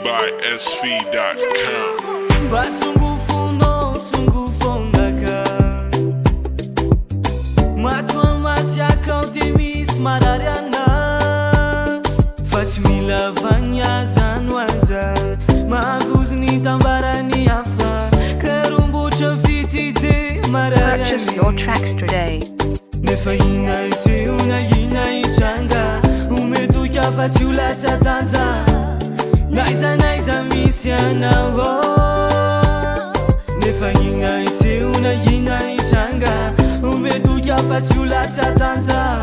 by SV.com. But sungguh funo, sungguh fongaka. Matua masya kau temis marariana. Faz mila vanya zanwaza. Maguzni tambarani afa. Kerumbu chaviti de marariani. Purchase your tracks today. Nefaina isi una ina ichanga. Umetu ya fatula chatanza. Naiza misiana ho. Nefaina isi una ina ichanga. Umetu ya fatula chatanza.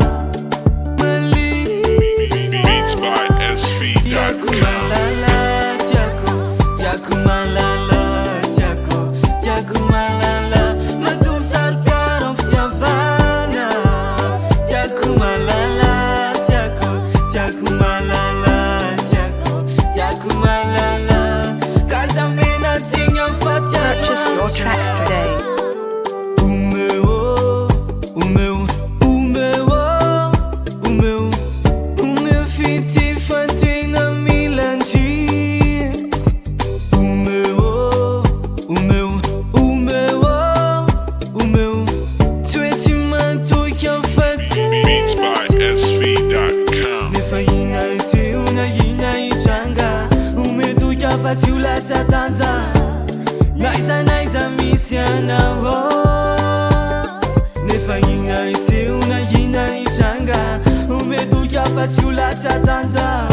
Beats by SV.com. Tiaku malala, tiaku malala. Matu sarpiar of tiavana. Tiaku malala, tiaku malala, tiaku malala. Kazamina tinha fatia. Purchase your tracks today. O meu fiti fantina milanji. O meu Twitch manto que eu fatia. Beats by SV.com. Nefaina isi una ina ichanga. Umetu ya fatula chatanza. Naiza misiana ho. Nefaina isi una ina ichanga. Umetu ya fatula chatanza.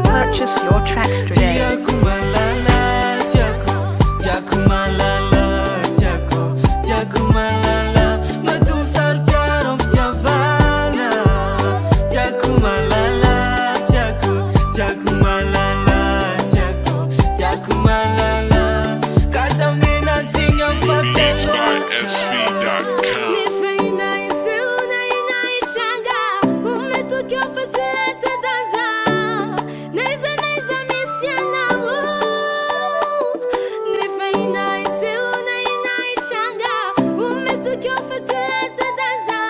Purchase your tracks today. Tiaku malala, tiaku malala, tiaku malala. Matu sarpiar of tiavana. Tiaku malala, tiaku malala, tiaku malala. Kazamina tinha Beats by fatia. SV.com. Nefaina isi una ina ichanga. Umetu que eu faço essa dança. Naiza misiana ho. Nefaina isi una ina ichanga. Umetu que eu faço essa dança.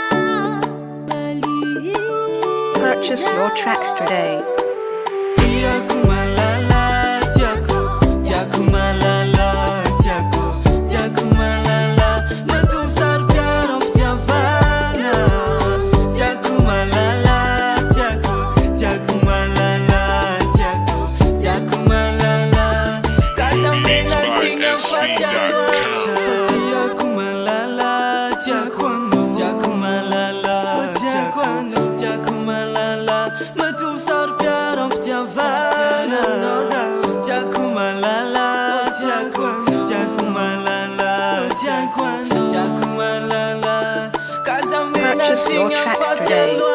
Purchase your tracks today. Tiaku malala, tiaku malala, tiaku malala. Matu sarpiar of tiavana. Tiaku malala, tiaku malala, tiaku malala. Kazamina tinha fatia. Tiaku malala, tiaku malala, tiaku malala. Matu sarpiar of tiavana. Tiaku malala, tiaku malala. Kazamina Purchase your tinha tracks fatia. today.